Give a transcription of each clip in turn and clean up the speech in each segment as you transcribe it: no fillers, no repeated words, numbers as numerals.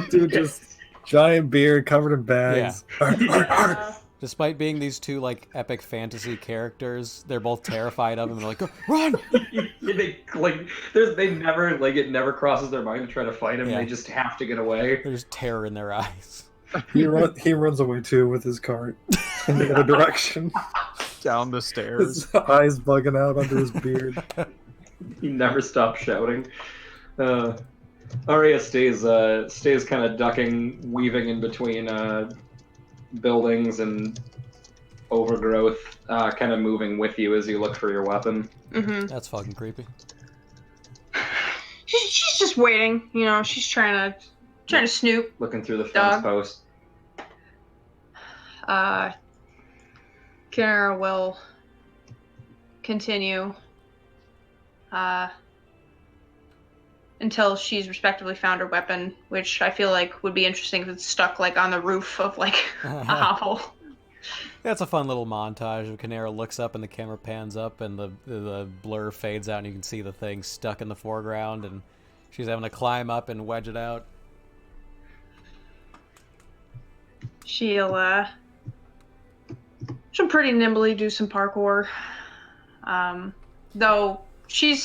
Dude, just giant beard covered in Yeah. bags. Arr, arr, arr. Yeah. Despite being these two like epic fantasy characters, they're both terrified of him and they're like, run! They like they never like it never crosses their mind to try to fight him. They Yeah. just have to get away. There's terror in their eyes. He runs away too with his cart in the other direction. Down the stairs. His eyes bugging out under his beard. He never stops shouting. Arya stays kind of ducking, weaving in between buildings and overgrowth, kind of moving with you as you look for your weapon. Mm-hmm. That's fucking creepy. She's just waiting. You know, she's trying to snoop. Looking through the fence post. Kara will continue until she's respectively found her weapon, which I feel like would be interesting if it's stuck like on the roof of like a hovel. That's a fun little montage. Canera looks up and the camera pans up and the blur fades out and you can see the thing stuck in the foreground and she's having to climb up and wedge it out. She'll pretty nimbly do some parkour. Though she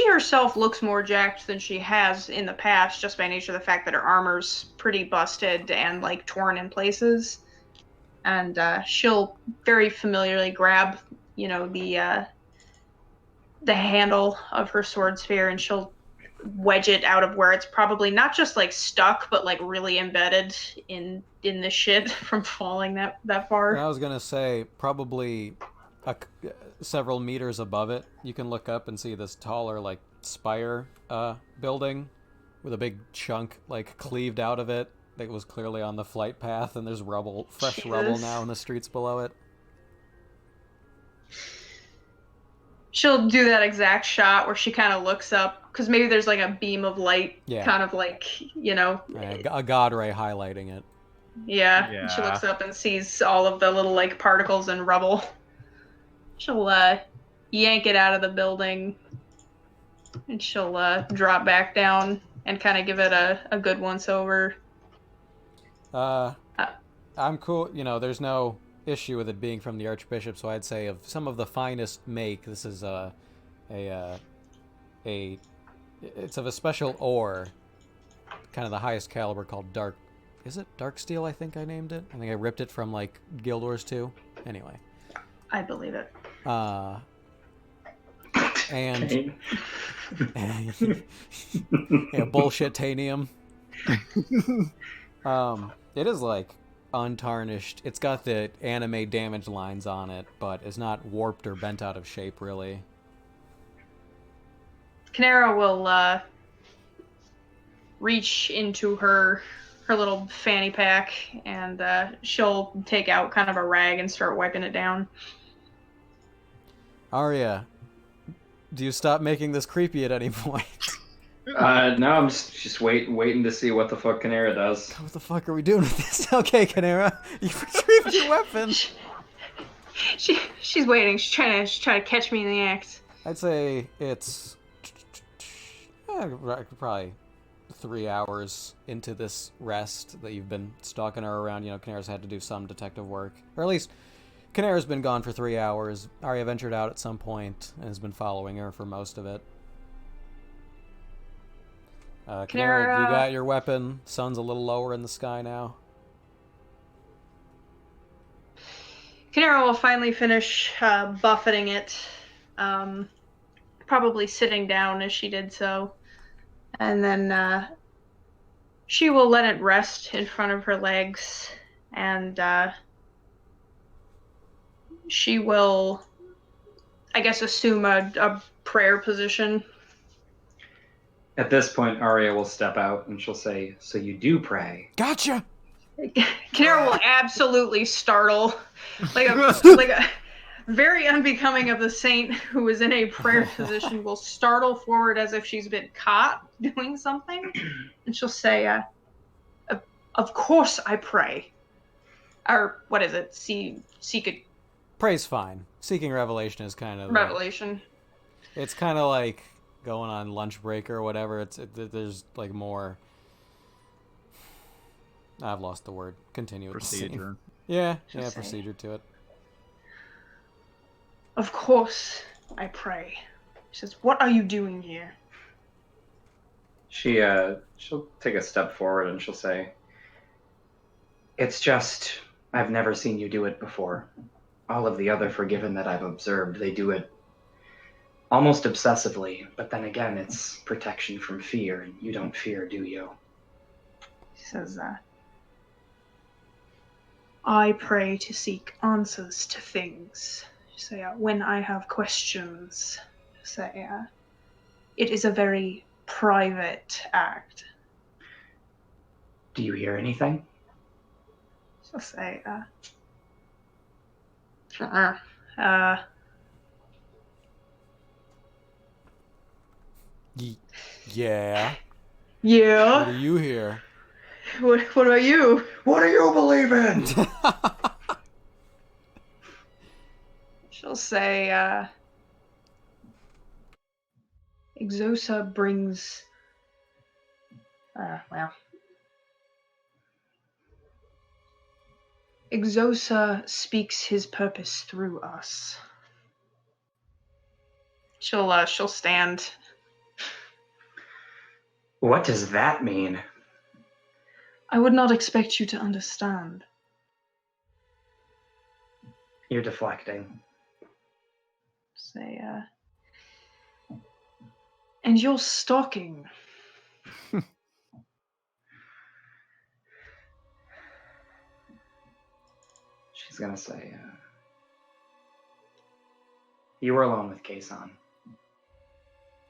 herself looks more jacked than she has in the past, just by nature of the fact that her armor's pretty busted and like torn in places. And she'll very familiarly grab, you know, the handle of her sword spear, and she'll wedge it out of where it's probably not just like stuck, but like really embedded in the shit from falling that far. And I was gonna say probably several meters above it, you can look up and see this taller like spire building with a big chunk like cleaved out of it. That was clearly on the flight path, and there's rubble, fresh rubble now in the streets below it. She'll do that exact shot where she kind of looks up, because maybe there's like a beam of light, kind of like, you know. A god ray highlighting it. Yeah. And she looks up and sees all of the little like particles and rubble. She'll yank it out of the building, and she'll drop back down and kind of give it a good once over. I'm cool. You know, there's no issue with it being from the Archbishop, so I'd say of some of the finest make, this is it's of a special ore, kind of the highest caliber, called Dark. Is it Dark Steel? I think I named it. I think I ripped it from like Guild Wars 2. Anyway, I believe it. And yeah, bullshit-tanium. It is like untarnished. It's got the anime damage lines on it, but it's not warped or bent out of shape, really. Canera will reach into her little fanny pack, and she'll take out kind of a rag and start wiping it down. Arya, do you stop making this creepy at any point? No, I'm just waiting to see what the fuck Canera does. What the fuck are we doing with this? Okay, Canera, you retrieved your weapon. She's waiting. She's trying to catch me in the act. I'd say it's probably 3 hours into this rest that you've been stalking her around. You know, Canera's had to do some detective work, or at least Canera's been gone for 3 hours. Arya ventured out at some point and has been following her for most of it. Canera, you got your weapon. Sun's a little lower in the sky now. Canera will finally finish buffeting it, probably sitting down as she did so, and then she will let it rest in front of her legs, and she will, I guess, assume a prayer position. At this point, Arya will step out and she'll say, "So you do pray?" Gotcha! Canera will absolutely startle, like a very unbecoming of the saint who is in a prayer position, will startle forward as if she's been caught doing something, and she'll say, "Of course I pray." Or, what is it? Seek a... Pray's fine. Seeking revelation is kind of... Revelation. It's kind of like going on lunch break or whatever. There's like more I've lost the word. Continue with the scene. Procedure. Yeah, She'll yeah, say. procedure to it. Of course, I pray. She says, "What are you doing here?" She'll take a step forward and she'll say, "It's just I've never seen you do it before. All of the other Forgiven that I've observed, they do it almost obsessively, but then again, it's protection from fear, and you don't fear, do you?" She says, "I pray to seek answers to things." She say, "When I have questions," she say, "it is a very private act." Do you hear anything? She'll say, uh, Yeah. yeah. What do you hear? What about you? What do you believe in? She'll say, Exosa brings, Exosa speaks his purpose through us. She'll stand. What does that mean? I would not expect you to understand. You're deflecting. Say, and you're stalking. She's gonna say, you were alone with Kaysan.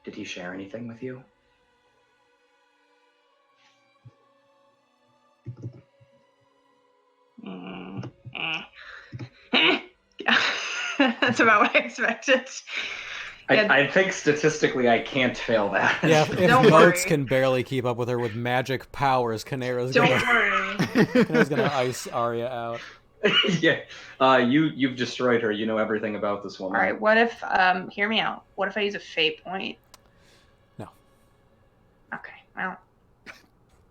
Did he share anything with you? That's about what I expected. I think statistically I can't fail that. Yeah, if Don't Moats worry. can barely keep up with her with magic powers, Canera's Don't gonna, worry. Canera's gonna ice Arya out. Yeah, you've destroyed her. You know everything about this woman. All right, what if, hear me out. What if I use a fate point? No. Okay, well,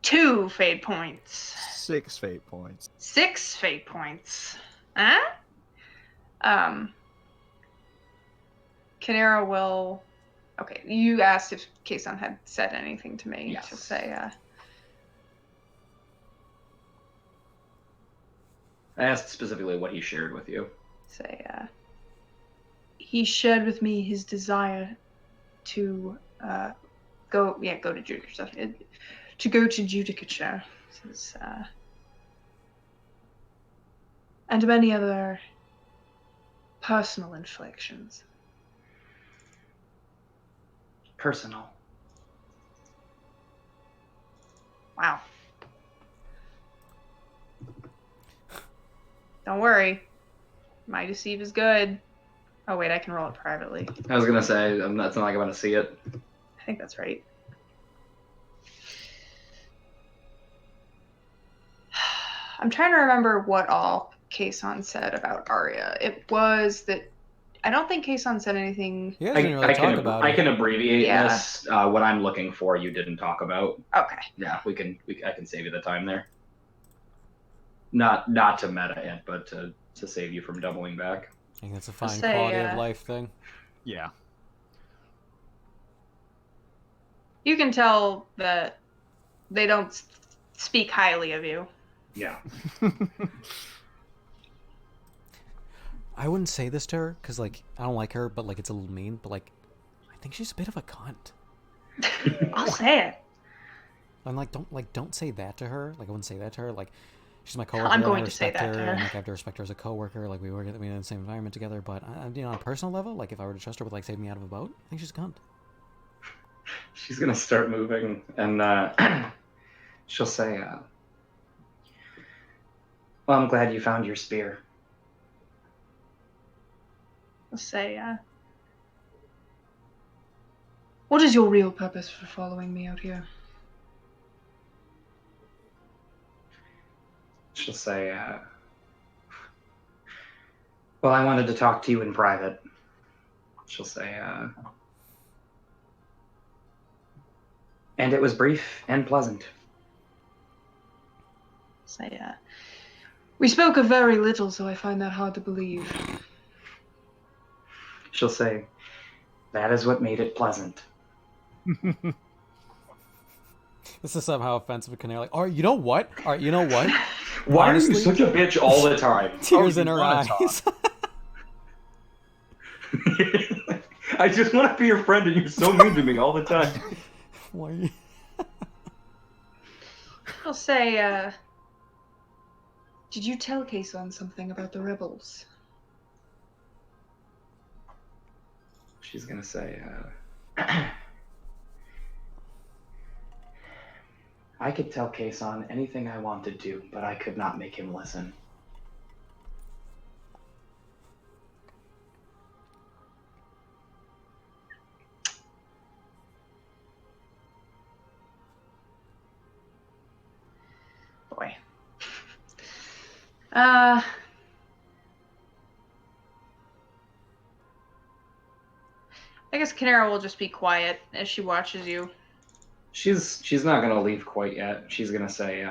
2 fate points. 6 fate points. 6 fate points. Huh? Canera will... Okay, you asked if Kaysan had said anything to me. Yes. She'll say, I asked specifically what he shared with you. he shared with me his desire to go to judicature. To go to judicature. Says, and many other personal inflictions. Personal. Wow. Don't worry. My deceive is good. Oh wait, I can roll it privately. I was gonna say, it's not like I'm gonna see it. I think that's right. I'm trying to remember what all Kaysan said about Arya. It was that I don't think Kaysan said anything. He doesn't really talk about I it. can abbreviate Yeah. this. What I'm looking for, you didn't talk about. Okay. Yeah, I can save you the time there. Not to meta it, but to save you from doubling back. I think that's a fine say, quality of life thing. Yeah. You can tell that they don't speak highly of you. Yeah. I wouldn't say this to her because, like, I don't like her, but like, it's a little mean. But like, I think she's a bit of a cunt. I'll say it. I'm like, don't say that to her. Like, I wouldn't say that to her. Like, she's my coworker. I'm and going I to say respect that to her. her. And, like, I have to respect her as a coworker. Like, we work in the same environment together. But you know, on a personal level, like, if I were to trust her with like saving me out of a boat, I think she's a cunt. She's gonna start moving, and she'll say, "Well, I'm glad you found your spear." I'll say, what is your real purpose for following me out here? She'll say, "Well, I wanted to talk to you in private." She'll say, "And it was brief and pleasant." Say, we spoke of very little, so I find that hard to believe. She'll say, that is what made it pleasant. This is somehow offensive to Canary. Like, all right, you know what? All right, you know what? Why Honestly? are you such a bitch all the time? Tears you in her wanna eyes. I just want to be your friend, and you're so mean to me all the time. Why are you... I'll say, did you tell Kason something about the rebels? She's gonna say, I could tell Kason anything I wanted to, but I could not make him listen. Boy. I guess Canara will just be quiet as she watches you. She's not gonna leave quite yet. She's gonna say,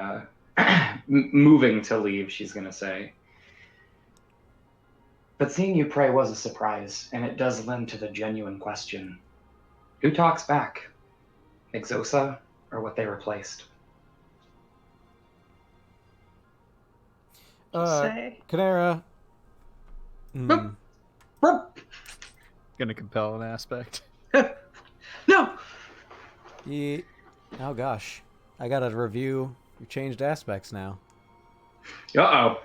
moving to leave. She's gonna say, but seeing you pray was a surprise, and it does lend to the genuine question: who talks back, Exosa or what they replaced? Say. Canara. Boop. Gonna compel an aspect. No. Oh gosh, I gotta review your changed aspects now. Uh-oh.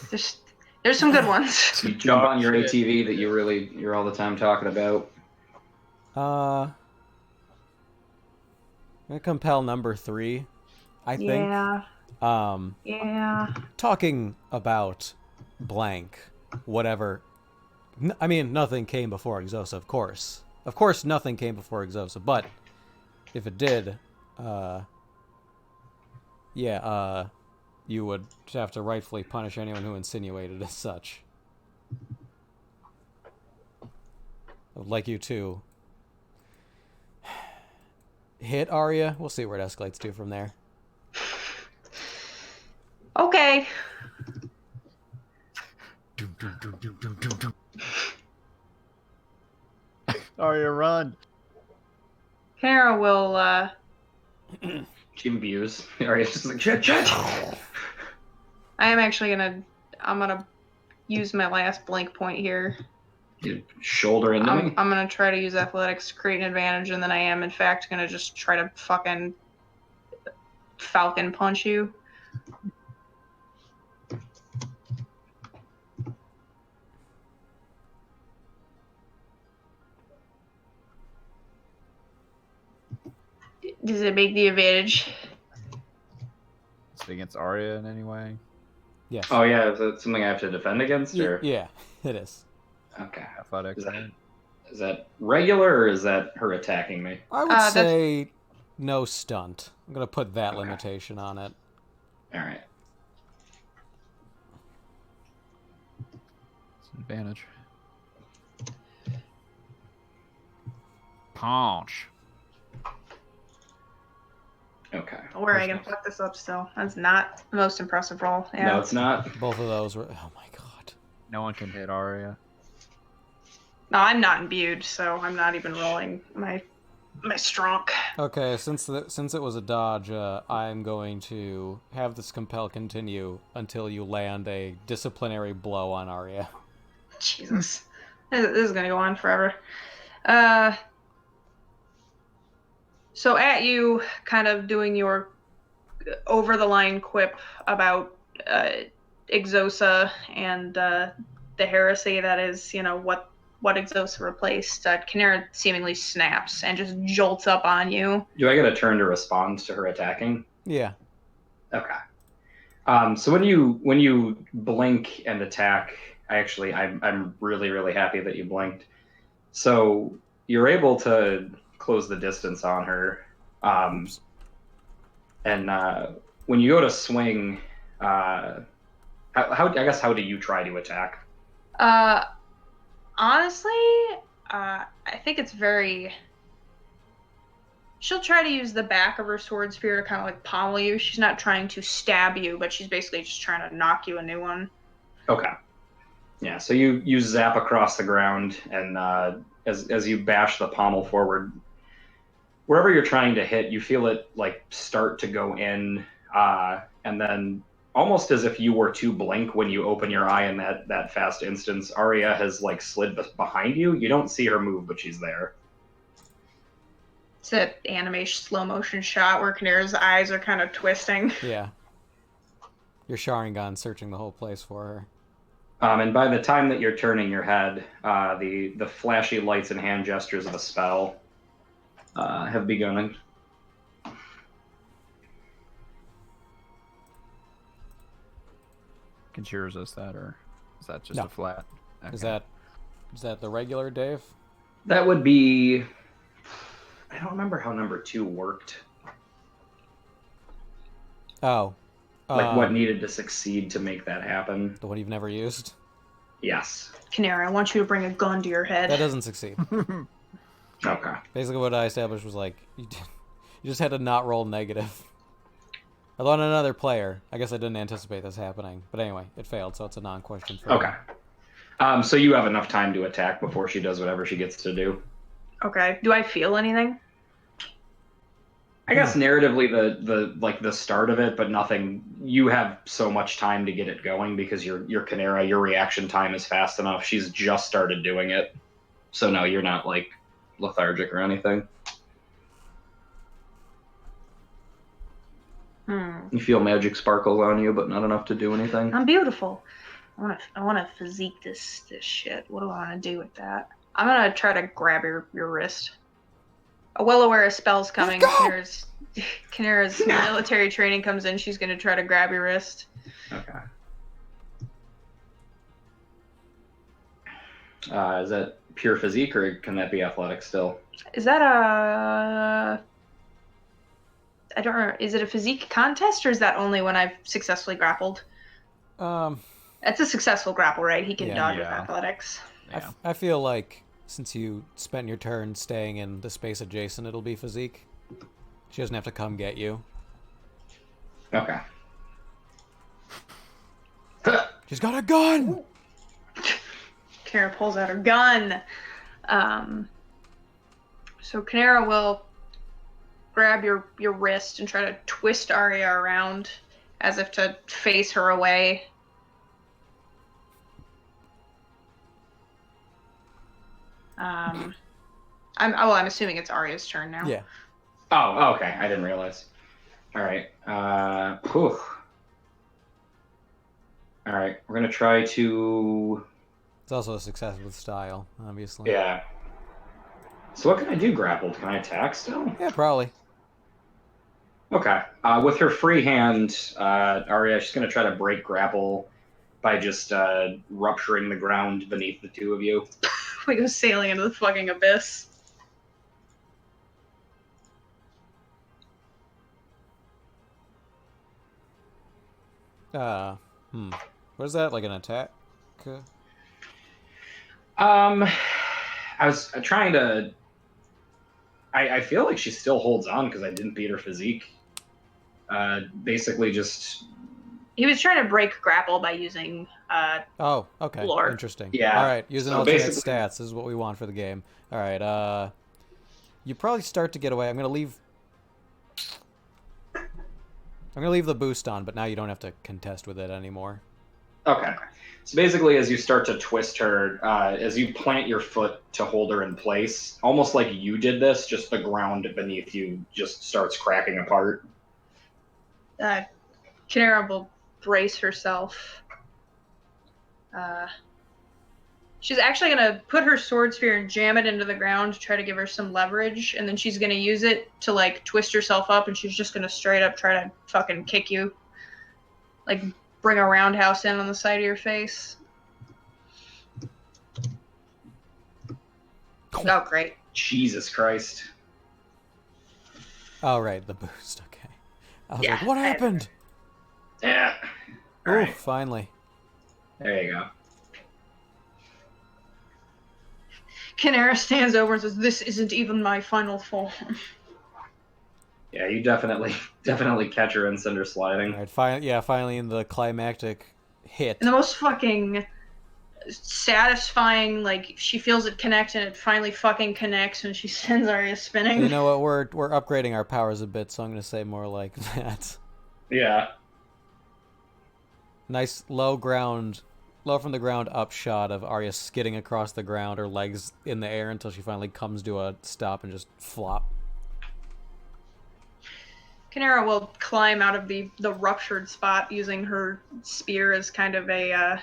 There's some good ones. You jump on your ATV that you're all the time talking about. I'm gonna compel number 3, I think. Yeah. Yeah. Talking about blank, whatever. I mean, nothing came before Exosa, of course. Of course, nothing came before Exosa, but if it did, you would have to rightfully punish anyone who insinuated as such. I would like you to hit Arya. We'll see where it escalates to from there. Okay. Arya, run! Canara will, She imbues. Arya's just like, shit. I'm gonna use my last blank point here. You shoulder into me. I'm gonna try to use athletics to create an advantage, and then I am in fact gonna just try to fucking falcon punch you. Does it make the advantage? Is it against Arya in any way? Yes. Oh yeah, is it something I have to defend against, or Yeah, it is. okay? Athletics. Is that regular, or is that her attacking me? I would say no stunt. I'm gonna put that limitation on it. All right. It's an advantage. Punch. Okay. Where I can fuck this up still. That's not the most impressive roll. Yeah. No, it's not. Both of those were. Oh my god. No one can hit Arya. No, I'm not imbued, so I'm not even rolling my strong. Okay, since it was a dodge, I'm going to have this compel continue until you land a disciplinary blow on Arya. Jesus. This is gonna go on forever. So at you kind of doing your over-the-line quip about Exosa and the heresy that is, what Exosa replaced, Canara seemingly snaps and just jolts up on you. Do I get a turn to respond to her attacking? Yeah. Okay. So when you blink and attack, I'm really, really happy that you blinked. So you're able to close the distance on her. And when you go to swing, how do you try to attack? Honestly, I think it's very She'll try to use the back of her sword spear to kind of like pommel you. She's not trying to stab you, but she's basically just trying to knock you a new one. Okay. Yeah, so you zap across the ground, and as you bash the pommel forward, wherever you're trying to hit, you feel it like start to go in, and then almost as if you were to blink when you open your eye in that fast instance, Arya has like slid behind you. You don't see her move, but she's there. It's an animation slow motion shot where Kanera's eyes are kind of twisting. Yeah. Your Sharingan searching the whole place for her. And by the time that you're turning your head, the flashy lights and hand gestures of a spell have begun. Can she resist that, or is that just No. a flat? Okay. Is that the regular, Dave? That would be. I don't remember how number 2 worked. Oh. Like what needed to succeed to make that happen. The one you've never used? Yes. Kanera, I want you to bring a gun to your head. That doesn't succeed. Okay. Basically what I established was like, you just had to not roll negative. Although on another player, I guess I didn't anticipate this happening. But anyway, it failed, so it's a non-question for me. Okay. So you have enough time to attack before she does whatever she gets to do. Okay. Do I feel anything? I guess narratively the start of it, but nothing. You have so much time to get it going because you're Kanera. Your reaction time is fast enough. She's just started doing it, so no, you're not like lethargic or anything. You feel magic sparkles on you, but not enough to do anything. I'm beautiful. I wanna physique this shit. What do I wanna do with that? I'm gonna try to grab your wrist. Well aware of spells coming. Kanera's military training comes in. She's gonna try to grab your wrist. Okay. Is that pure physique, or can that be athletic still? Is that a? I don't remember. Is it a physique contest, or is that only when I've successfully grappled? That's a successful grapple, right? He can dodge with athletics. Yeah. I feel like since you spent your turn staying in the space adjacent, it'll be physique. She doesn't have to come get you. Okay. She's got a gun! Kanera pulls out her gun. So Kanera will grab your wrist and try to twist Arya around as if to face her away. I'm assuming it's Arya's turn now. Yeah. Oh, okay. I didn't realize. All right. Whew. All right. We're gonna try to. It's also a success with style, obviously. Yeah. So what can I do? Grappled? Can I attack still? Yeah, probably. Okay. With her free hand, Arya, she's gonna try to break grapple by just rupturing the ground beneath the two of you. We go sailing into the fucking abyss. What is that? Like an attack? I was trying to. I feel like she still holds on because I didn't beat her physique. Basically, just. He was trying to break grapple by using. Oh, okay. Lore. Interesting. Yeah. All right. Using So alternate basically- stats. This is what we want for the game. All right. You probably start to get away. I'm gonna leave the boost on, but now you don't have to contest with it anymore. Okay. So basically, as you start to twist her, as you plant your foot to hold her in place, almost like you did this, just the ground beneath you just starts cracking apart. Kanera will brace herself. She's actually going to put her sword spear and jam it into the ground to try to give her some leverage, and then she's going to use it to, like, twist herself up, and she's just going to straight up try to fucking kick you. Like, bring a roundhouse in on the side of your face. Oh, great. Jesus Christ. Oh, right. The boost. Okay. I was Yeah, like, what happened? Yeah. Oh, All right. finally. There you go. Kanera stands over and says, "This isn't even my final form." Yeah, you definitely catch her and send her sliding. All right, finally in the climactic hit. And the most fucking satisfying, like, she feels it connect and it finally fucking connects and she sends Arya spinning. You know what? We're upgrading our powers a bit, so I'm gonna say more like that. Yeah. Nice low from the ground up shot of Arya skidding across the ground, her legs in the air until she finally comes to a stop and just flop. Canera will climb out of the ruptured spot using her spear as kind of a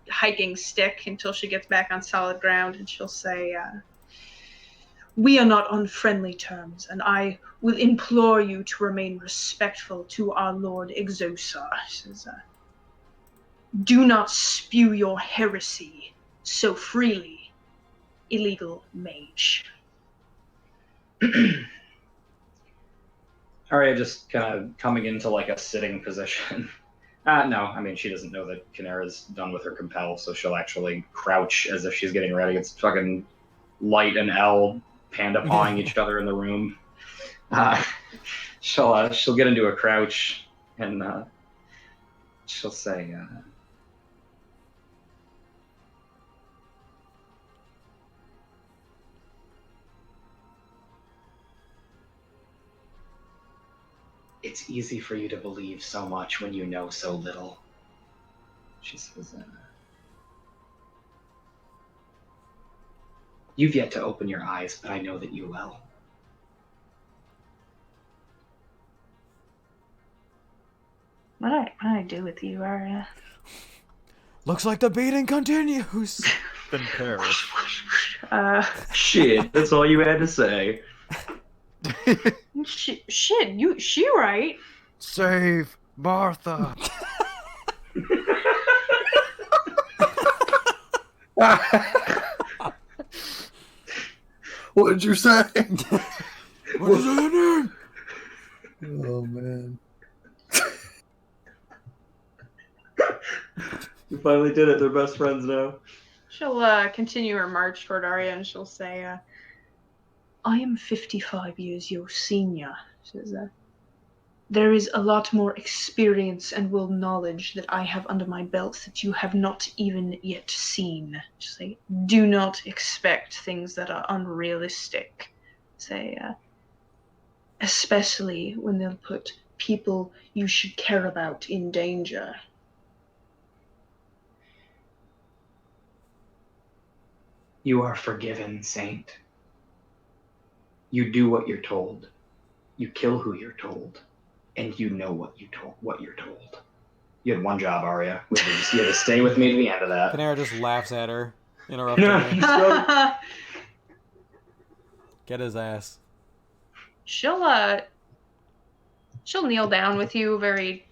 hiking stick until she gets back on solid ground, and she'll say, "We are not on friendly terms, and I will implore you to remain respectful to our Lord Exosa." She says, "Do not spew your heresy so freely, illegal mage." Arya just kind of coming into like a sitting position. No, I mean, she doesn't know that Canera's done with her compel, so she'll actually crouch as if she's getting ready. It's fucking Light and Elle panda pawing each other in the room. She'll get into a crouch and she'll say, "It's easy for you to believe so much when you know so little." She says, "You've yet to open your eyes, but I know that you will." What did I do with you, Arya? Looks like the beating continues. Been perished. Shit, that's all you had to say. Shit, she right. Save Martha. What did you say? What is happening? Oh man. You finally did it. They're best friends now. She'll continue her march toward Arya and she'll say, "I am 55 years your senior." She says, "there is a lot more experience and will knowledge that I have under my belt that you have not even yet seen." She'll say, "Do not expect things that are unrealistic." Say, especially when they'll put people you should care about in danger. "You are forgiven, Saint. You do what you're told. You kill who you're told, and you know what you're told." You had one job, Arya. You had to stay with me to the end of that. Canera just laughs at her, interrupting her. No. Get his ass. She'll kneel down with you very.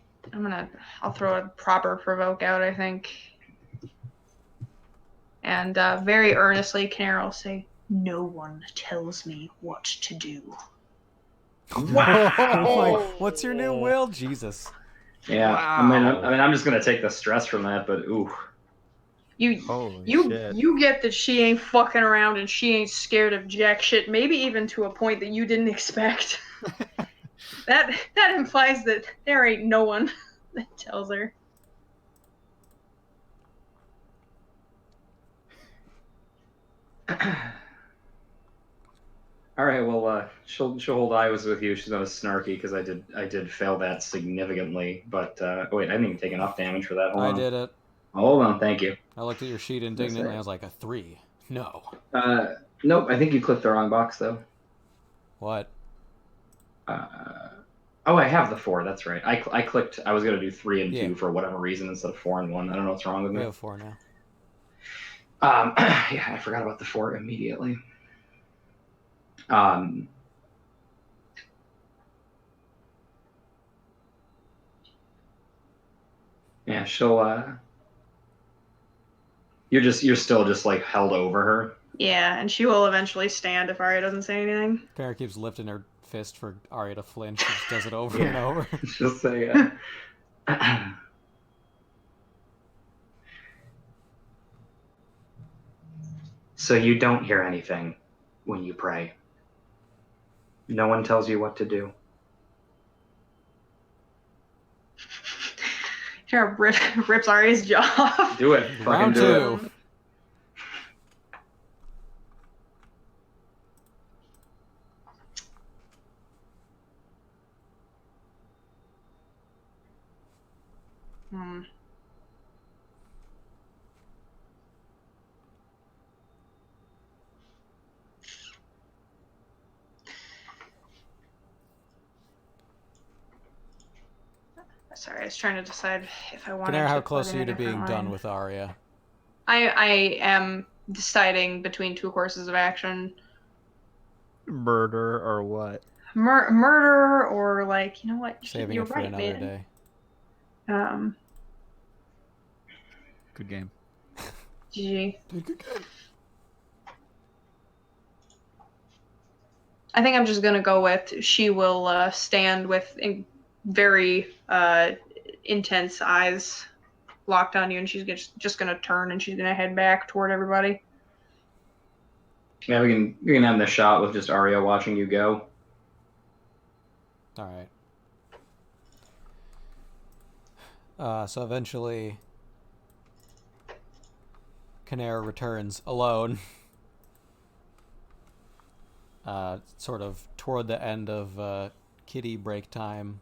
I'll throw a proper provoke out, I think. And very earnestly, Canera will say, "No one tells me what to do." Wow. What's your new will? Jesus. Yeah, Wow. I mean, I'm just gonna take the stress from that, but ooh. Holy You shit. you get that she ain't fucking around and she ain't scared of jack shit, maybe even to a point that you didn't expect. That implies that there ain't no one that tells her. All right, well, she'll hold I was with you. She's not as snarky because I did fail that significantly. But wait, I didn't even take enough damage for that. Hold I on. did it. Hold on, thank you. I looked at your sheet indignantly. I was like, a 3. No. Nope, I think you clicked the wrong box though. What? Oh, I have the 4. That's right. I clicked. I was gonna do 3 and 2 Yeah. for whatever reason instead of 4 and 1. I don't know what's wrong with We me. have 4 now. Yeah, I forgot about the 4 immediately. Yeah, she'll. You're still just like held over her. Yeah, and she will eventually stand if Arya doesn't say anything. Canera keeps lifting her fist for Arya to flinch. She just does it over Yeah. and over. She'll say, "So you don't hear anything when you pray. No one tells you what to do. Kara rips Arya's jaw off. Do it. Fucking Round do it. two. Hmm. Sorry, I was trying to decide if I wanted Canary, to how put close in are a you to being different done line. with Arya? I am deciding between two courses of action. Murder or what? Murder or like, you know what? Saving You're it for right, another man. day. Good game. GG. I think I'm just gonna go with she will stand with very intense eyes locked on you, and she's just gonna turn and she's gonna head back toward everybody. Yeah, we can end the shot with just Arya watching you go. All right. So eventually, Canary returns alone. Sort of toward the end of kitty break time.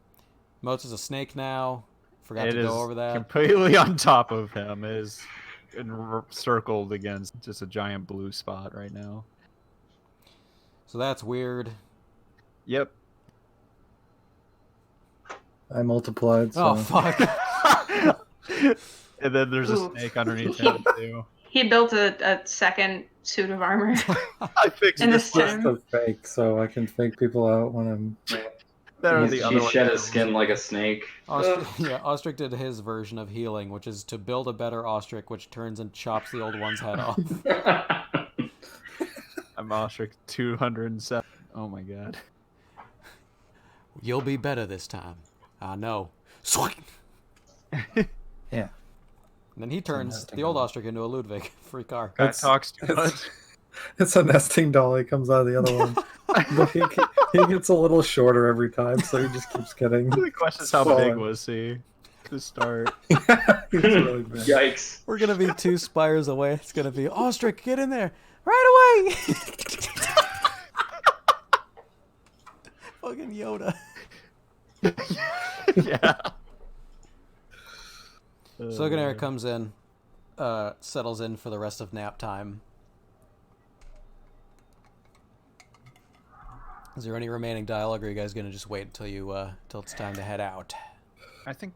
Moats is a snake now. Forgot to go over that. Completely on top of him. It is circled against just a giant blue spot right now. So that's weird. Yep. I multiplied. So. Oh fuck! And then there's a Ooh. snake underneath him too. He built a second suit of armor. I fixed And this this Just time- a fake, so I can fake people out when I'm. That or He's- the he other one. shed his skin like a snake. Ostrich did his version of healing, which is to build a better ostrich, which turns and chops the old one's head off. I'm Ostrich 207. Oh my god. You'll be better this time. I know. Yeah. And then he turns the old ostrich into a Ludwig. Free car. That It's- talks too much. It's a nesting doll. He comes out of the other one. But he gets a little shorter every time, so he just keeps getting. The question is how smaller. big was he to start? He's really big. Yikes. We're gonna be 2 spires away. It's gonna be Ostrich, get in there right away. Fucking Yoda. Yeah. So Canary comes in, settles in for the rest of nap time. Is there any remaining dialogue, or are you guys gonna just wait until till it's time to head out? I think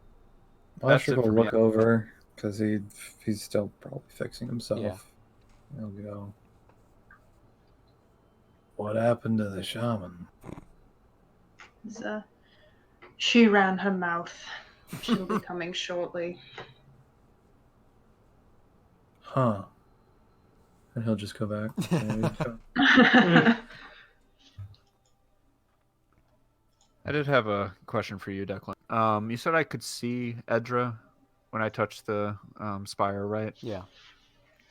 Ostrich it will for me. look over because he's still probably fixing himself. Yeah. He'll go. What happened to the shaman? She ran her mouth. She'll be coming shortly. Huh. And he'll just go back. I did have a question for you, Declan. You said I could see Edra when I touched the spire, right? Yeah.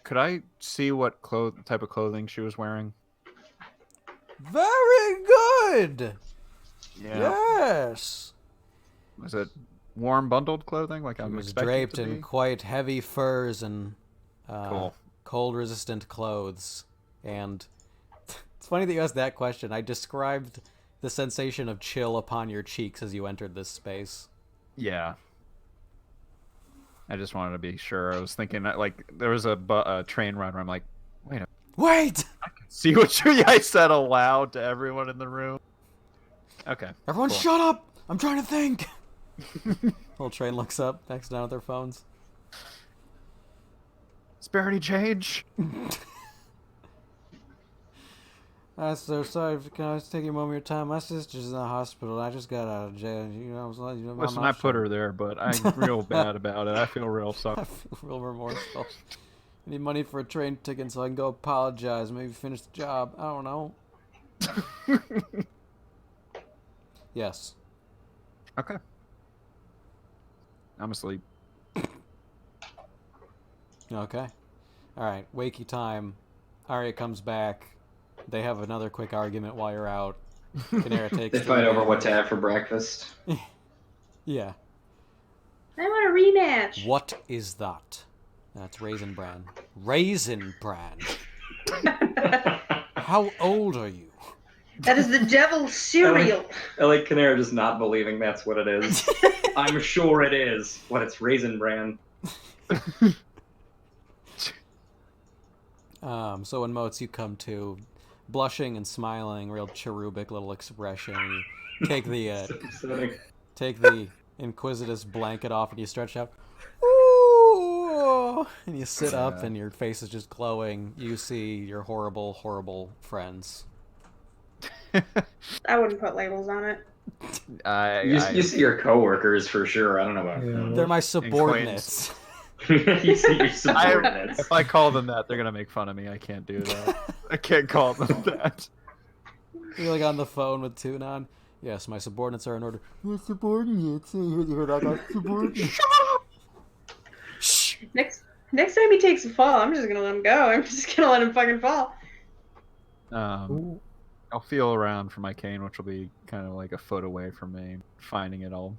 Could I see what type of clothing she was wearing? Very good. Yeah. Yes. Was it warm bundled clothing like She I'm was expecting draped it to in be? quite heavy furs and Cool. cold-resistant clothes. And it's funny that you asked that question. I described the sensation of chill upon your cheeks as you entered this space. Yeah. I just wanted to be sure. I was thinking that, like, there was a train run where I'm like, wait a Wait! see what you guys said aloud to everyone in the room. Okay. Everyone cool. shut up! I'm trying to think! Little train looks up, backs down at their phones. Disparity change. I'm so sorry. Can I just take a moment of your time? My sister's in the hospital. I just got out of jail. You know, I was like, Listen, I put her there, but I'm real bad about it. I feel real sorry. I feel real remorseful. I need money for a train ticket so I can go apologize. Maybe finish the job. I don't know. Yes. Okay. I'm asleep. Okay. Alright, wakey time. Arya comes back. They have another quick argument while you're out. Canara takes They fight over what to have for breakfast. Yeah. I want to Party match. What is that? That's Raisin Bran. Raisin Bran. How old are you? That is the devil's cereal. I like Canara just not believing that's what it is. I'm sure it is. What, it's Raisin Bran. So in Moats, you come to, blushing and smiling, real cherubic little expression. You take the inquisitus blanket off and you stretch out. Ooh! And you sit up and your face is just glowing. You see your horrible, horrible friends. I wouldn't put labels on it. You see your coworkers for sure. I don't know about them. They're my subordinates. You see your subordinates. If I call them that, they're gonna make fun of me. I can't do that. I can't call them that. You're like on the phone with Tunon. Yes, my subordinates are in order. Your subordinates. You heard I got subordinates. Shh. Next time he takes a fall, I'm just gonna let him go. I'm just gonna let him fucking fall. I'll feel around for my cane, which will be kind of like a foot away from me. Finding it, I'll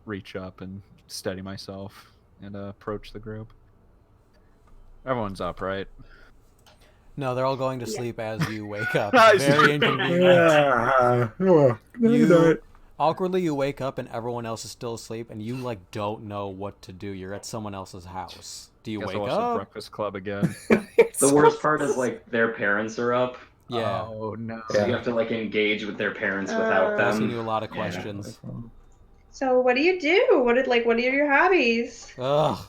reach up and steady myself and approach the group. Everyone's up, right? No, they're all going to sleep as you wake up. Nice. Very inconvenient. Awkwardly, you wake up and everyone else is still asleep, and you like don't know what to do. You're at someone else's house. Do you Guess wake I'll watch up? the Breakfast Club again. The worst part is like their parents are up, Yeah. Oh no. so you have to like engage with their parents without Asking them. you a lot of questions. So what do you do? What are your hobbies? Ugh. What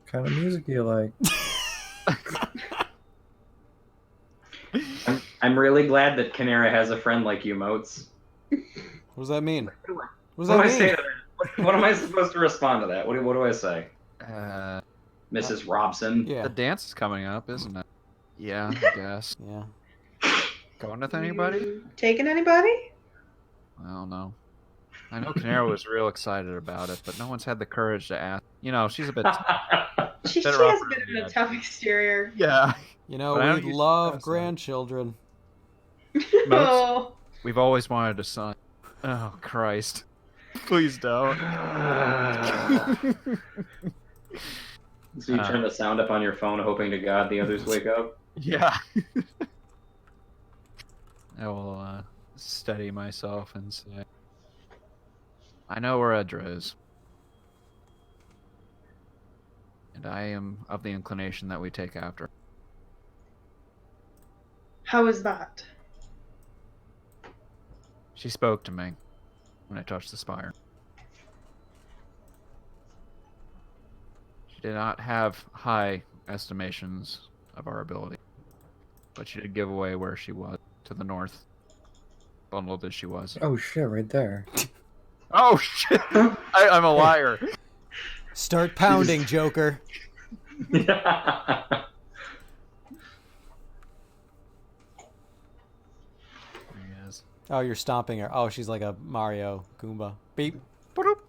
kind of music do you like? I'm really glad that Canara has a friend like you, Moats. What does that mean? What does What do that I say mean? to that? What am I supposed to respond to that? What do I say? Mrs. Robson? Yeah. The dance is coming up, isn't it? Yeah, I guess. Yeah. Going with anybody? You taking anybody? I don't know. I know Canara was real excited about it, but no one's had the courage to ask. You know, she's a bit. She Better has off a bit of than a tough exterior. Yeah. You know, But I don't we use love the grandchildren. Oh. We've always wanted a son. Oh Christ! Please don't. So you turn the sound up on your phone, hoping to God the others wake up? Yeah. I will steady myself and say, I know where Edra is. And I am of the inclination that we take after. How is that? She spoke to me when I touched the spire. She did not have high estimations of our ability, but she did give away where she was, to the north, bundled as she was. Oh shit, right there. Oh shit! I'm a liar. Start pounding, Joker. There he is. Oh, you're stomping her. Oh, she's like a Mario Goomba. Beep. Boop.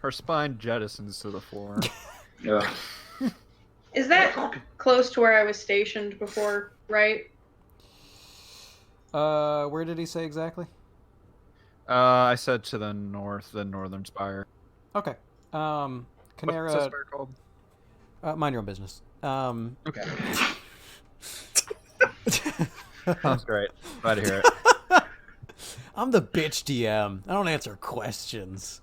Her spine jettisons to the floor. Ugh. Is that close to where I was stationed before, right? Where did he say exactly? I said to the north, the northern spire. Okay. What's the Canara, spire called? mind your own business. Okay. Sounds great. Glad to hear it. I'm the bitch DM. I don't answer questions.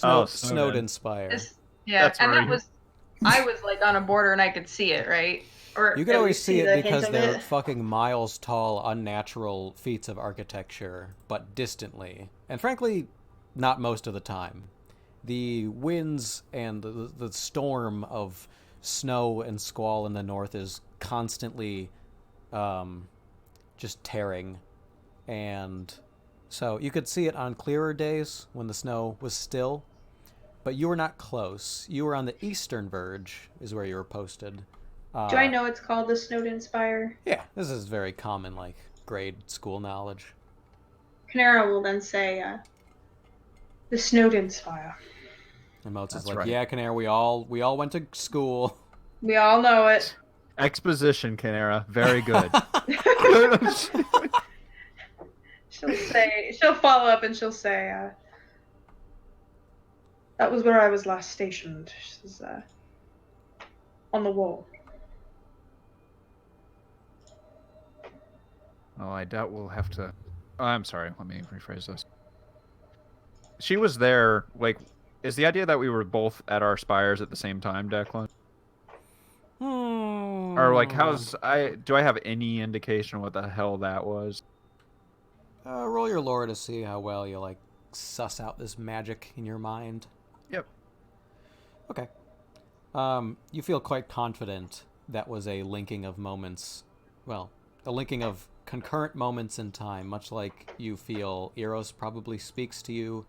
Oh, Snowden Spire. Yeah, That's and right. that was, I was like on a border and I could see it, right? Or You can at always least see the it because hint of they're it. fucking miles tall, unnatural feats of architecture, but distantly. And frankly, not most of the time. The winds and the storm of snow and squall in the north is constantly just tearing. And so you could see it on clearer days when the snow was still, but you were not close. You were on the eastern verge, is where you were posted. Do I know it's called the Snowden Spire? Yeah, this is very common, like, grade school knowledge. Canara will then say, the Snowden Spire. And Moats is That's like, right. yeah, Canary, we all went to school. We all know it. Exposition, Canara. Very good. She'll follow up and she'll say, That was where I was last stationed. She says, on the wall. Well, I doubt we'll have to... Oh, I'm sorry. Let me rephrase this. She was there, like... Is the idea that we were both at our spires at the same time, Declan? Or, like, do I have any indication what the hell that was? Roll your lore to see how well you, like, suss out this magic in your mind. Yep. Okay. You feel quite confident that was a linking of moments. Well, a linking of concurrent moments in time, much like you feel Eros probably speaks to you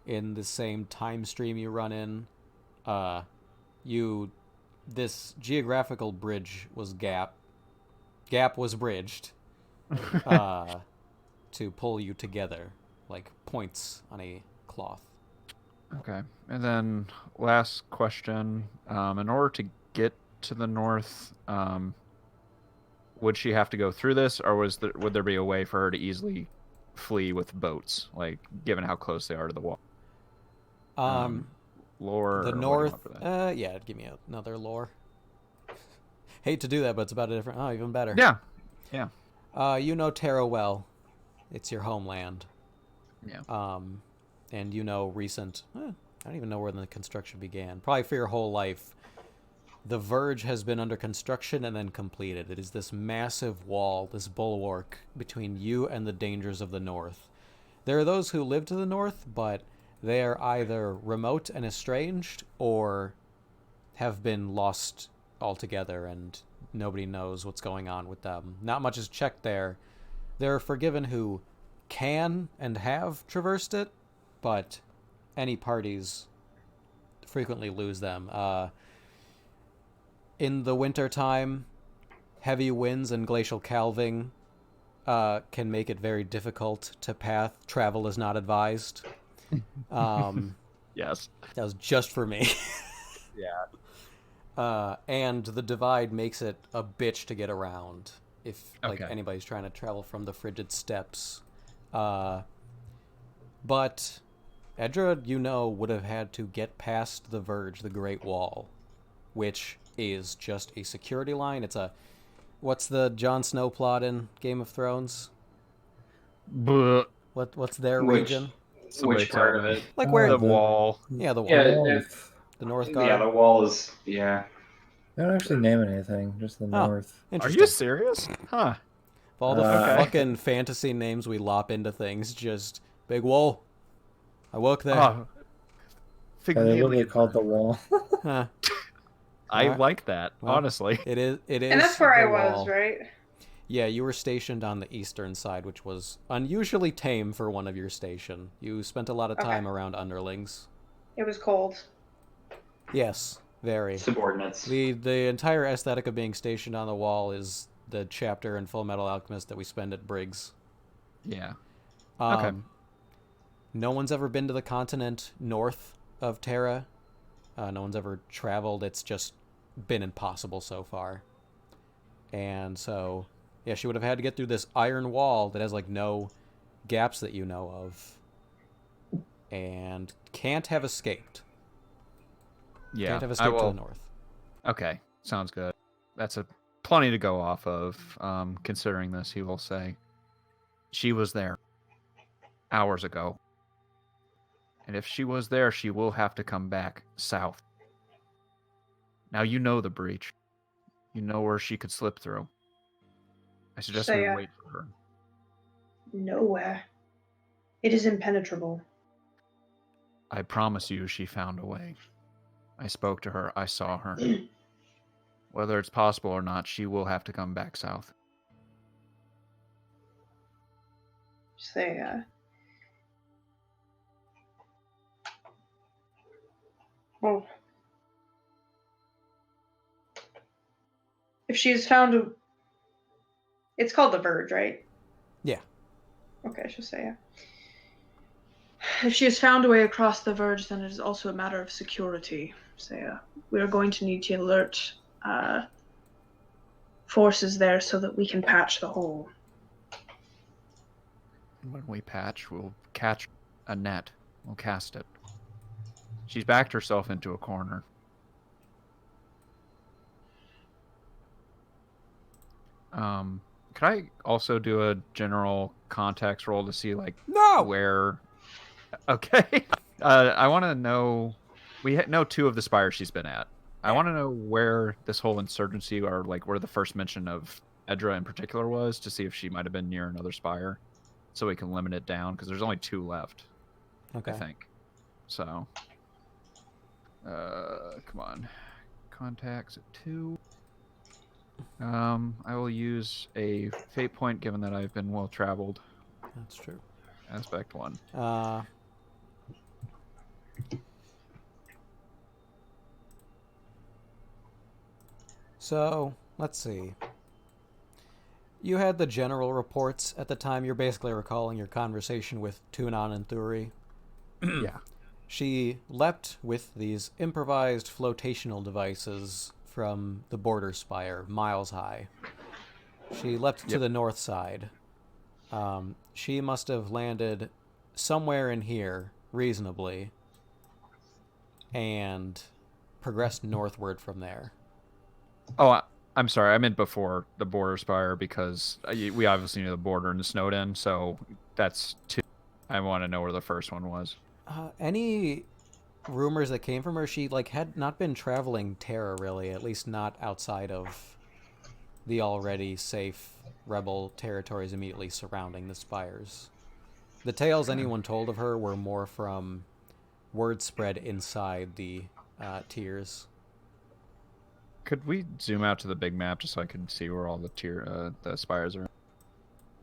in the same time stream you run in. This geographical bridge was gap was bridged to pull you together, like points on a cloth. Okay. And then last question. In order to get to the north, would she have to go through this, or would there be a way for her to easily flee with boats, like given how close they are to the wall? Lore. The or what do you north. want for that? Yeah, give me another lore. Hate to do that, but it's about a different. Oh, even better. Yeah. You know Terra well. It's your homeland. Yeah. And you know recent. I don't even know where the construction began. Probably for your whole life. The Verge has been under construction and then completed. It is this massive wall, this bulwark between you and the dangers of the north. There are those who live to the north, but they are either remote and estranged or have been lost altogether and nobody knows what's going on with them. Not much is checked there. There are Forgiven who can and have traversed it, but any parties frequently lose them. In the wintertime, heavy winds and glacial calving can make it very difficult to path. Travel is not advised. Yes. That was just for me. Yeah. And the divide makes it a bitch to get around if like Okay. anybody's trying to travel from the frigid steppes. But Edra, you know, would have had to get past the Verge, the Great Wall, which is just a security line. It's a... What's the Jon Snow plot in Game of Thrones? But What's their Which- region? Which part of it? Like where... the wall. Yeah, the wall. Yeah, North. The North Guard. Yeah, the wall is. Yeah. They don't actually name anything, just the Oh. north. Are Interesting. you serious? Huh. Of all the Okay. fucking fantasy names we lop into things, just Big Wall. I work there. Oh, Yeah, they literally Figmalian. called the wall. Huh. I Alright. like that, Well, honestly. It is. And that's where I the was, wall. right? Yeah, you were stationed on the eastern side, which was unusually tame for one of your station. You spent a lot of time around underlings. It was cold. Yes, very. Subordinates. The entire aesthetic of being stationed on the wall is the chapter in Full Metal Alchemist that we spend at Briggs. Yeah. Okay. No one's ever been to the continent north of Terra. No one's ever traveled. It's just been impossible so far. And so, yeah, she would have had to get through this iron wall that has, like, no gaps that you know of. And can't have escaped. Yeah. Can't have I escaped to will... the north. Okay. Sounds good. That's plenty to go off of, considering this, he will say. She was there hours ago. And if she was there, she will have to come back south. Now you know the breach. You know where she could slip through. I suggest we wait for her. Nowhere. It is impenetrable. I promise you she found a way. I spoke to her. I saw her. Whether it's possible or not, she will have to come back south. Well, if she has found a... It's called the Verge, right? Yeah. Okay, I should say, yeah. If she has found a way across the Verge, then it is also a matter of security. So, we are going to need to alert forces there so that we can patch the hole. When we patch, we'll catch a net. We'll cast it. She's backed herself into a corner. Could I also do a general context roll to see like No! where? Okay. I want to know. We know 2 of the spires she's been at. I want to know where this whole insurgency, or like where the first mention of Edra in particular was, to see if she might have been near another spire, so we can limit it down because there's only 2 left. Okay. I think. So. Come on. Contacts at 2. I will use a fate point given that I've been well traveled. That's true. Aspect 1. So, let's see. You had the general reports at the time. You're basically recalling your conversation with Tunon and Thuri. Yeah. She leapt with these improvised flotational devices from the border spire, miles high. She leapt to the north side. She must have landed somewhere in here, reasonably, and progressed northward from there. Oh, I'm sorry. I meant before the border spire because we obviously knew the border and the Snowden, so that's 2. I want to know where the first one was. Any rumors that came from her? She had not been traveling Terra really, at least not outside of the already safe rebel territories immediately surrounding the spires. The tales anyone told of her were more from word spread inside the tiers. Could we zoom out to the big map just so I could see where all the spires are?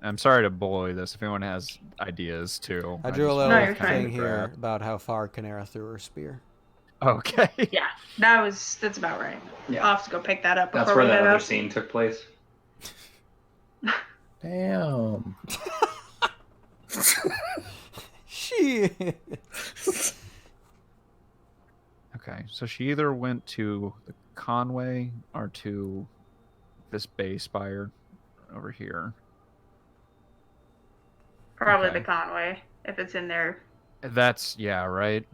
I'm sorry to bully this. If anyone has ideas too, I drew a just little No, wanna you're thing fine. here about how far Canera threw her spear. Okay. Yeah, that's about right. Yeah. I'll have to go pick that up before That's where we that head other out. scene took place. Damn. Shit. Okay, so she either went to the Conway or to this bay spire over here. Probably Okay. the Conway, if it's in there. That's, yeah, right?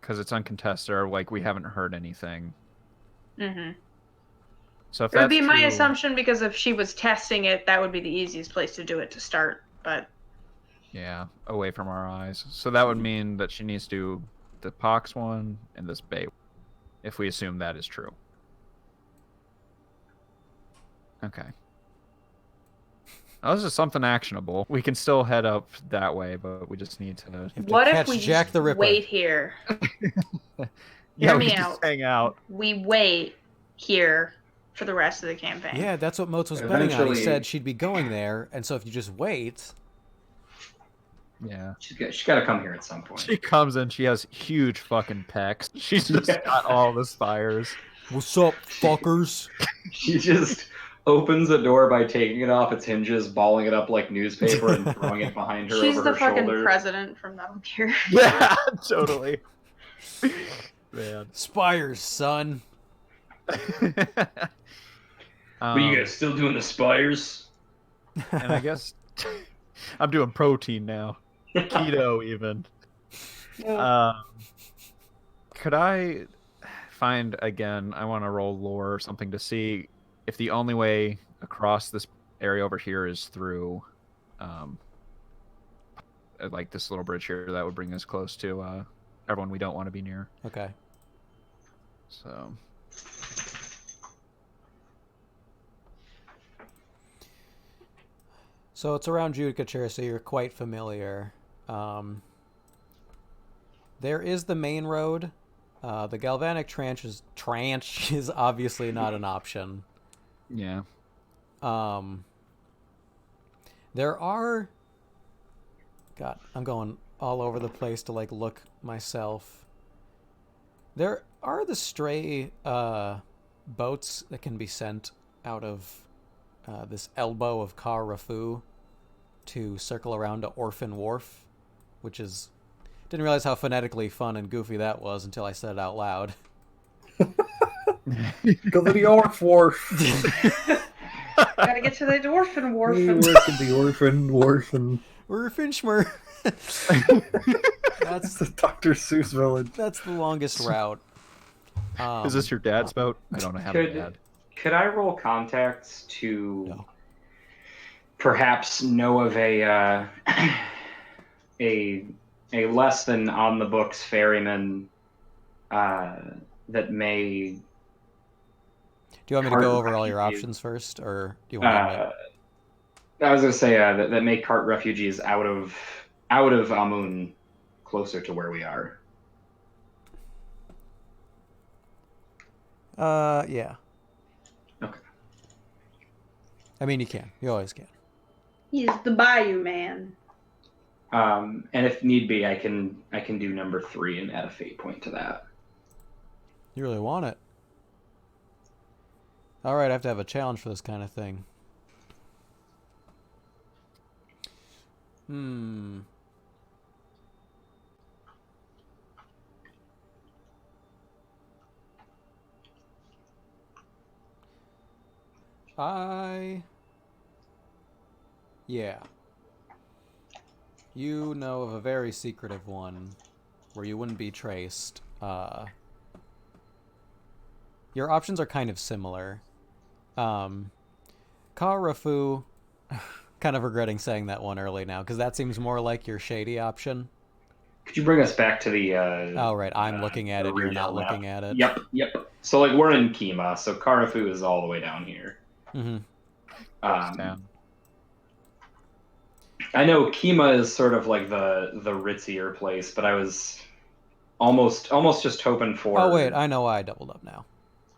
Because it's uncontested, or like we haven't heard anything. Mm-hmm. So if It would that's be my true- assumption because if she was testing it, that would be the easiest place to do it to start. But Yeah, away from our eyes. So that would mean that she needs to do the Pox one and this bay, if we assume that is true. Okay. Now, this is something actionable. We can still head up that way, but we just need to... Have to what if catch we Jack just the Ripper. wait here? Yeah, Hear we me just out. hang out. We wait here for the rest of the campaign. Yeah, that's what Motes was betting on. He Eventually- said she'd be going there, and so if you just wait... Yeah. She's got to come here at some point. She comes in, she has huge fucking pecs. She's just got all the spires. What's up, fuckers? She just opens the door by taking it off its hinges, balling it up like newspaper, and throwing it behind her She's over the her fucking shoulder. president from Metal Gear. Yeah, totally. Man. Spires, son. But you guys still doing the spires? And I guess I'm doing protein now. Keto even. Could I find again, I want to roll lore or something to see if the only way across this area over here is through like this little bridge here that would bring us close to everyone we don't want to be near. Okay. So So it's around Judicature, so you're quite familiar. There is the main road. The galvanic tranche is obviously not an option. yeah. There are... God, I'm going all over the place to look myself. There are the stray boats that can be sent out of this elbow of Kar Rafu to circle around to Orphan Wharf, which is... Didn't realize how phonetically fun and goofy that was until I said it out loud. Go to the Orf Wharf. Gotta get to the orphan Hey, wharf. work at the orphan. We're a Finchmer. That's the Dr. Seuss village. That's the longest route. Is this your dad's boat? I don't have a dad. Could I roll contacts to No. perhaps know of a a less than on the books ferryman that may Do you want me to cart go over all your refugees? options first, or do you want to? I was gonna say that may cart refugees out of Amun, closer to where we are. Yeah. Okay. I mean, you can. You always can. He's the Bayou Man. And if need be, I can do number 3 and add a fate point to that. You really want it. All right, I have to have a challenge for this kind of thing. Yeah. You know of a very secretive one where you wouldn't be traced. Your options are kind of similar. Karafu, kind of regretting saying that one early now, because that seems more like your shady option. Could you bring us back to the Oh, right, I'm looking at it, you're not looking at it. Yep. So like we're in Kima, so Karafu is all the way down here. Mm-hmm. Down. I know Kima is sort of like the ritzier place, but I was almost just hoping for. Oh wait, I know why I doubled up now.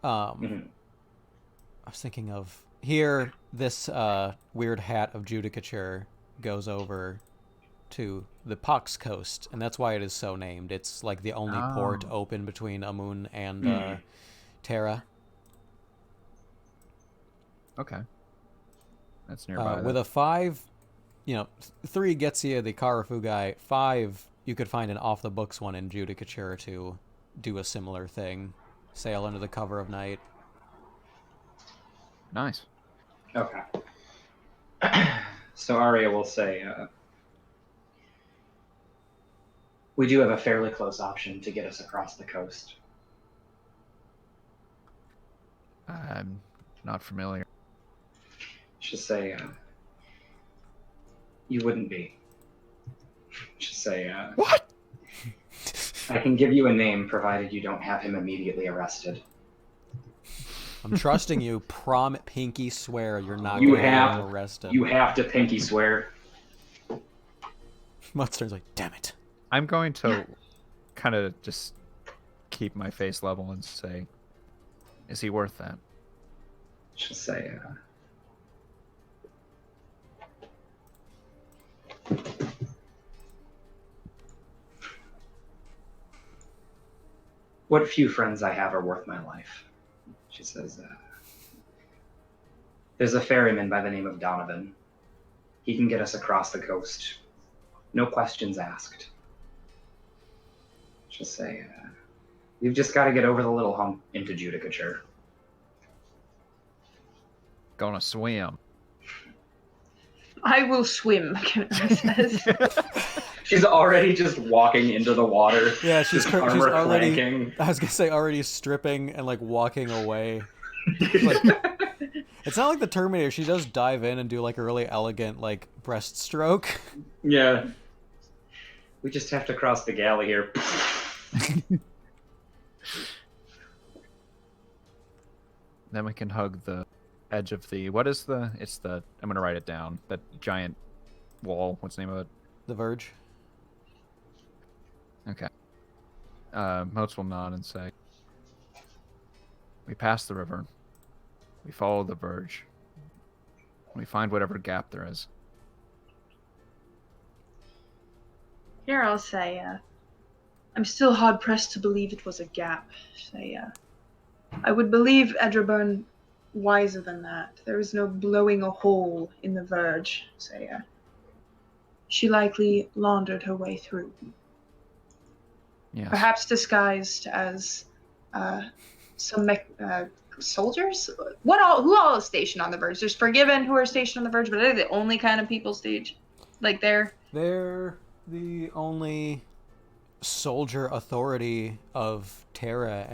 Mhm. I was thinking of here. This weird hat of judicature goes over to the Pox Coast, and that's why it is so named. It's like the only port open between Amun and Terra. Okay. That's nearby. With a 5, 3 gets you the Karafu guy. 5, you could find an off-the-books one in Judicature to do a similar thing. Sail under the cover of night. Nice. Okay. So Arya will say, we do have a fairly close option to get us across the coast. I'm not familiar. Just say, you wouldn't be. Just say, What? I can give you a name provided you don't have him immediately arrested. I'm trusting you. Pinky swear you're not You going to have- get him arrested. You have to pinky swear. Mudstern's like, damn it. I'm going to kind of just keep my face level and say, is he worth that? Just say, what few friends I have are worth my life. She says, there's a ferryman by the name of Donovan. He can get us across the coast. No questions asked. Just say, we've just got to get over the little hump into Judicature. Gonna swim. I will swim, Kenara says. She's already just walking into the water. Yeah, she's just already. clanking. I was gonna say already stripping and like walking away. Like, it's not like the Terminator. She does dive in and do like a really elegant like breaststroke. Yeah. We just have to cross the galley here. Then we can hug the edge of the. What is the? It's the. I'm gonna write it down. That giant wall. What's the name of it? The Verge. Okay. Motes will nod and say, we pass the river. We follow the verge. We find whatever gap there is. Here I'll say, I'm still hard pressed to believe it was a gap. Say, I would believe Edraburn wiser than that. There is no blowing a hole in the verge. Say, she likely laundered her way through. Yes. Perhaps disguised as some soldiers? What all? Who all is stationed on the verge? There's Forgiven who are stationed on the verge, but are they the only kind of people stage like there? They're the only soldier authority of Terra.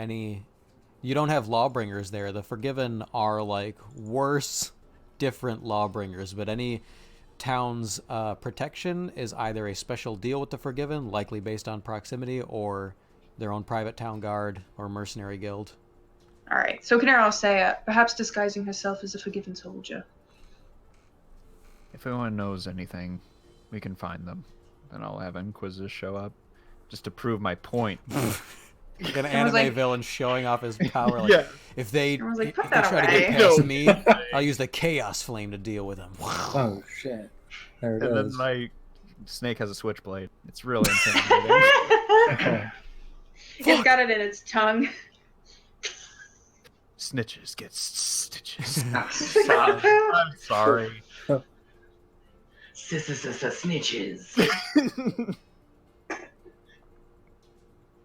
You don't have lawbringers there. The Forgiven are like worse, different lawbringers, but any town's protection is either a special deal with the Forgiven, likely based on proximity, or their own private town guard or mercenary guild. All right. So Canara will say, perhaps disguising herself as a Forgiven soldier. If anyone knows anything, we can find them. And I'll have Inquisitor show up. Just to prove my point. Like an Everyone's anime like- villain showing off his power. Like, Yeah. if they Everyone's like, if "Put they that try to get away." past No. me, I'll use the Chaos Flame to deal with them. Oh shit! There it And then is. my snake has a switchblade. It's really intimidating. Okay. It's got it in its tongue. Snitches get stitches. Stop. I'm sorry. Snitches.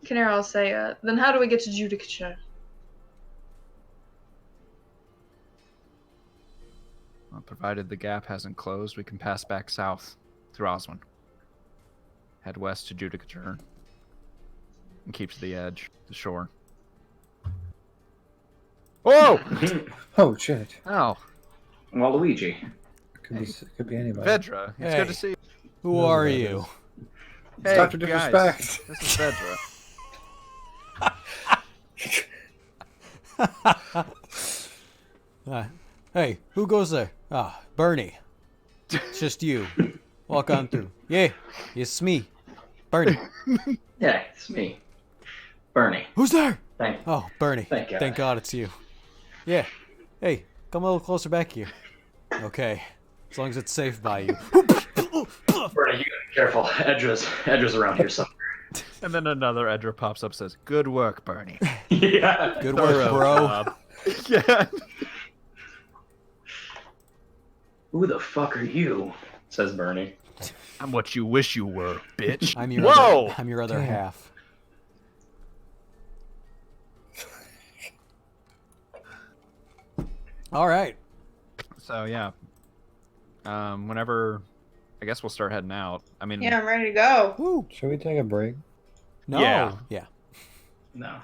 Canara will say, then how do we get to Judicature? Well, provided the gap hasn't closed, we can pass back south through Oswin. Head west to Judicature. And keep to the edge, the shore. Whoa! Oh shit! Oh, Waluigi. Could be anybody. Vedra, it's Hey. good to see you. Who Whoever are that you? is. Hey, Stop the guys, disrespect. this is Vedra. Hey, who goes there? Ah, Bernie. It's just you. Walk on through. Yeah, it's me, Bernie. Yeah, it's me. Bernie. Who's there? Thank Oh, Bernie. Thank God. Thank God it's you. Yeah. Hey, come a little closer back here. Okay. As long as it's safe by you. Bernie, you gotta be careful. Edra's around here somewhere. And then another Edra pops up and says, "Good work, Bernie." Yeah. Good work, bro. Yeah. Who the fuck are you? Says Bernie. I'm what you wish you were, bitch. I'm your Whoa! other, I'm your other Damn. half. All right. So yeah. Whenever, I guess we'll start heading out. I mean, Yeah, I'm ready to go. Woo. Should we take a break? No. Yeah. Yeah. No.